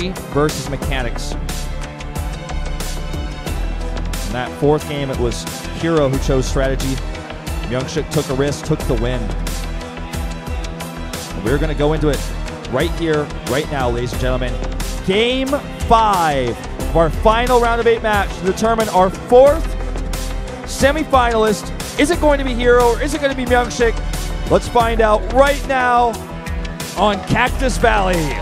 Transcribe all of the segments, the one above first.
strategy versus mechanics. In that fourth game, it was herO who chose strategy. MyuNgSiK took a risk, took the win. We're going to go into it right here, right now, ladies and gentlemen. Game 5 of our final round of 8 match to determine our 4th semifinalist. Is it going to be herO or is it going to be MyuNgSiK? Let's find out right now on Cactus Valley.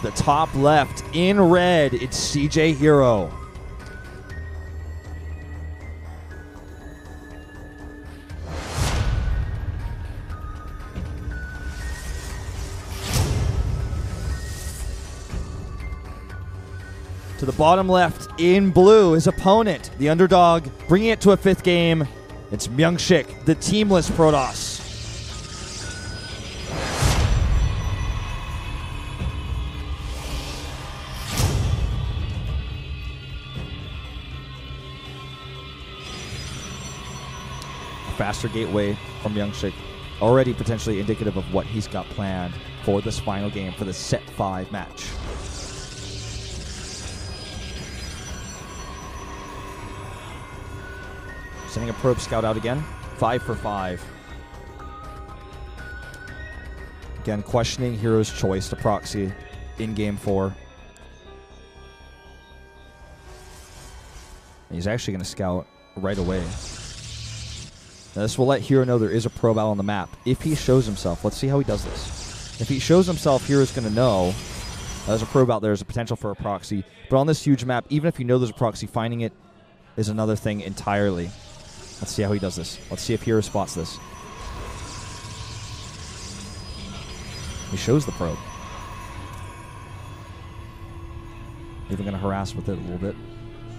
The top left in red, it's CJ herO. To the bottom left in blue, his opponent, the underdog, bringing it to a 5th game. It's MyuNgSiK, the teamless Protoss. Faster gateway from MyuNgSiK, already potentially indicative of what he's got planned for this final game, for the set 5 match. Sending a probe scout out again, 5 for 5. Again, questioning herO's choice to proxy in game 4. And he's actually going to scout right away. Now this will let herO know there is a probe out on the map. If he shows himself, let's see how he does this. If he shows himself, herO's going to know there's a probe out there, there's a potential for a proxy. But on this huge map, even if you know there's a proxy, finding it is another thing entirely. Let's see how he does this. Let's see if herO spots this. He shows the probe. Even going to harass with it a little bit,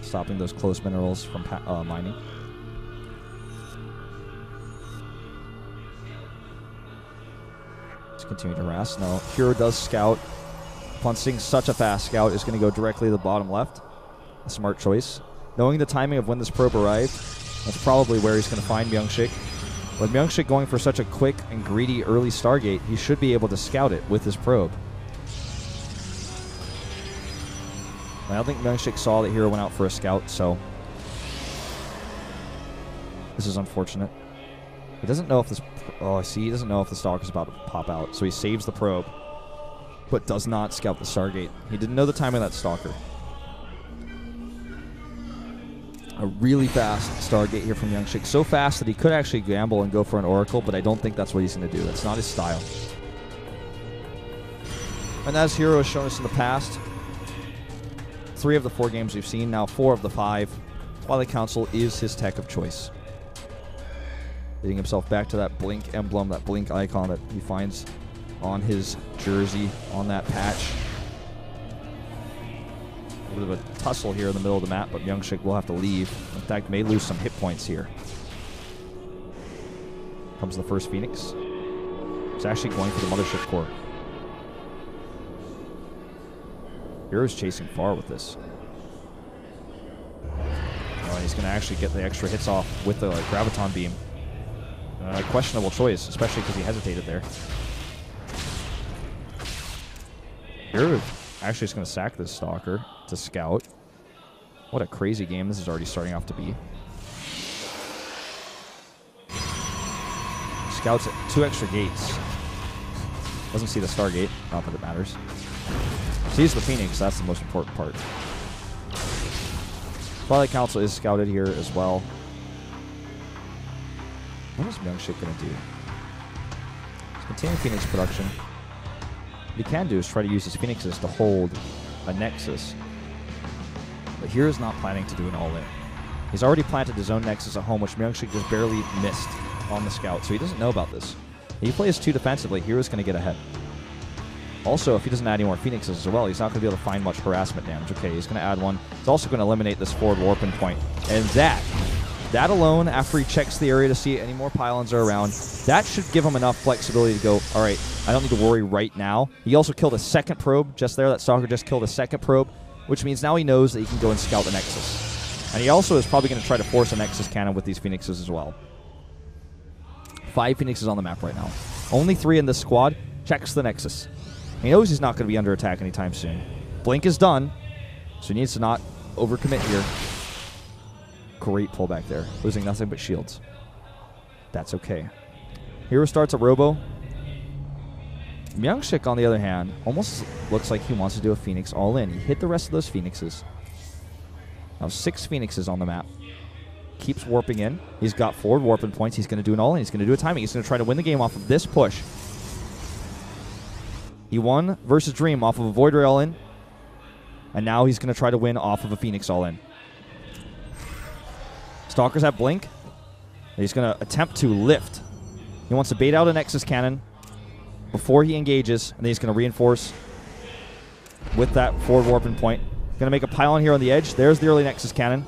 stopping those close minerals from mining. Continue to harass. No, herO does scout. Upon seeing such a fast scout, is going to go directly to the bottom left. A smart choice. Knowing the timing of when this probe arrived, that's probably where he's going to find MyuNgSiK. With MyuNgSiK going for such a quick and greedy early Stargate, he should be able to scout it with his probe. I don't think MyuNgSiK saw that herO went out for a scout, so this is unfortunate. He doesn't know if this... Oh, I see. He doesn't know if the Stalker's about to pop out, so he saves the probe, but does not scout the Stargate. He didn't know the timing of that Stalker. A really fast Stargate here from MyuNgSiK. So fast that he could actually gamble and go for an Oracle, but I don't think that's what he's going to do. That's not his style. And as herO has shown us in the past, 3 of the 4 games we've seen, now 4 of the 5, Twilight Council is his tech of choice. Leading himself back to that blink emblem, that blink icon that he finds on his jersey, on that patch. A bit of a tussle here in the middle of the map, but MyuNgSiK will have to leave. In fact, may lose some hit points here. Comes the first Phoenix. He's actually going for the Mothership Core. herO's chasing far with this. Oh, he's going to actually get the extra hits off with the Graviton Beam. Questionable choice, especially because he hesitated there. herO actually is going to sack this Stalker to scout. What a crazy game this is already starting off to be. Scouts at 2 extra gates. Doesn't see the Stargate, not that it matters. Sees the Phoenix, that's the most important part. Twilight Council is scouted here as well. What is MyuNgSiK going to do? He's continuing Phoenix production. What he can do is try to use his Phoenixes to hold a Nexus. But here's not planning to do an all-in. He's already planted his own Nexus at home, which MyuNgSiK just barely missed on the scout, so he doesn't know about this. If he plays 2 defensively, hero's going to get ahead. Also, if he doesn't add any more Phoenixes as well, he's not going to be able to find much harassment damage. Okay, he's going to add one. He's also going to eliminate this forward warping point. And that alone, after he checks the area to see any more pylons are around, that should give him enough flexibility to go, all right, I don't need to worry right now. He also killed a second probe just there. That Stalker just killed a second probe, which means now he knows that he can go and scout the Nexus. And he also is probably going to try to force a Nexus cannon with these Phoenixes as well. 5 Phoenixes on the map right now. Only 3 in this squad. Checks the Nexus. He knows he's not going to be under attack anytime soon. Blink is done, so he needs to not overcommit here. Great pullback there. Losing nothing but shields. That's okay. Hero starts a Robo. MyuNgSiK, on the other hand, almost looks like he wants to do a Phoenix all in. He hit the rest of those Phoenixes. Now 6 Phoenixes on the map. Keeps warping in. He's got forward warping points. He's going to do an all in. He's going to do a timing. He's going to try to win the game off of this push. He won versus Dream off of a Void Ray all in. And now he's going to try to win off of a Phoenix all in. Stalkers have Blink. He's going to attempt to lift. He wants to bait out a Nexus cannon before he engages, and then he's going to reinforce with that forward warping point. Going to make a pylon here on the edge. There's the early Nexus cannon.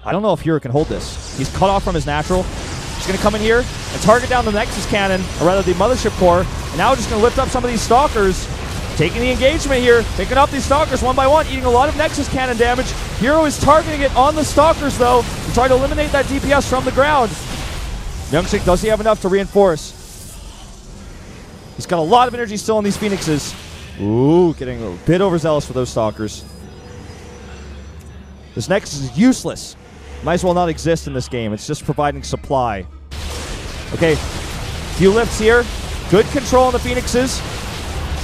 I don't know if herO can hold this. He's cut off from his natural. He's going to come in here and target down the Nexus cannon, or rather the Mothership Core, and now just going to lift up some of these Stalkers. Taking the engagement here, picking up these Stalkers one by one, eating a lot of Nexus cannon damage. herO is targeting it on the Stalkers, though, to try to eliminate that DPS from the ground. MyuNgSiK, does he have enough to reinforce? He's got a lot of energy still on these Phoenixes. Ooh, getting a bit overzealous for those Stalkers. This Nexus is useless. Might as well not exist in this game. It's just providing supply. Okay, few lifts here. Good control on the Phoenixes.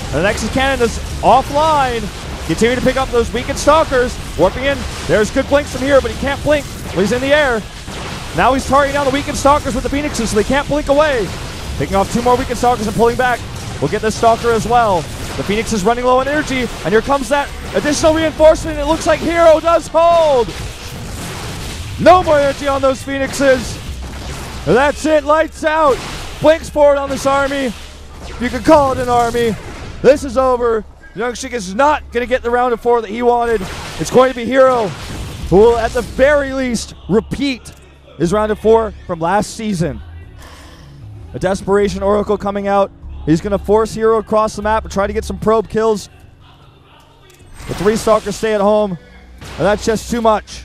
And the Nexus cannon is offline. Continue to pick up those weakened Stalkers. Warping in. There's good blinks from here, but he can't blink when he's in the air. Now he's targeting down the weakened Stalkers with the Phoenixes, so they can't blink away. Picking off 2 more weakened Stalkers and pulling back. We'll get this Stalker as well. The Phoenix is running low on energy, and here comes that additional reinforcement. It looks like herO does hold. No more energy on those Phoenixes. And that's it, lights out. Blinks forward on this army. You can call it an army. This is over. MyuNgSiK is not going to get the round of 4 that he wanted. It's going to be herO who will, at the very least, repeat his round of 4 from last season. A Desperation Oracle coming out. He's going to force herO across the map and try to get some probe kills. The 3 Stalkers stay at home, and that's just too much.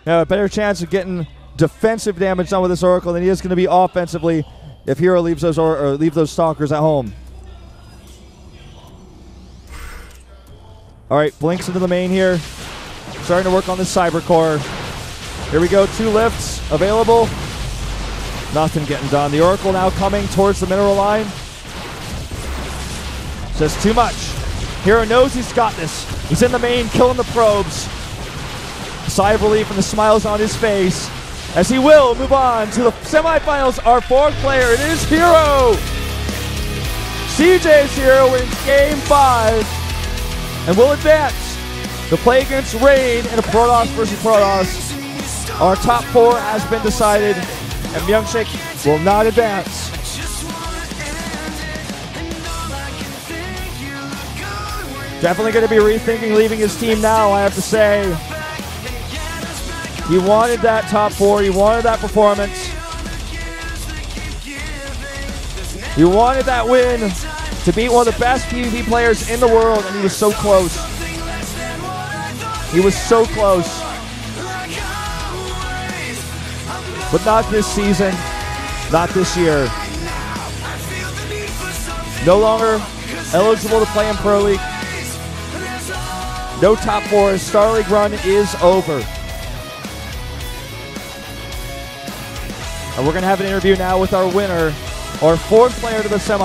Now, a better chance of getting defensive damage done with this Oracle than he is going to be offensively if herO leaves those leave those Stalkers at home. All right, blinks into the main here. Starting to work on this Cyber Core. Here we go, 2 lifts available. Nothing getting done. The Oracle now coming towards the mineral line. Just too much. herO knows he's got this. He's in the main, killing the probes. A sigh of relief and the smiles on his face as he will move on to the semifinals. Our 4th player, it is herO. CJ's herO wins Game 5 and will advance to play against Raid in a Protoss versus Protoss. Our top 4 has been decided, and MyuNgSiK will not advance. Definitely going to be rethinking leaving his team now, I have to say. He wanted that top 4. He wanted that performance. He wanted that win to beat one of the best PvP players in the world, and he was so close. He was so close. But not this season. Not this year. No longer eligible to play in Pro League. No top 4. His Star League run is over. And we're going to have an interview now with our winner, our 4th player to the semi.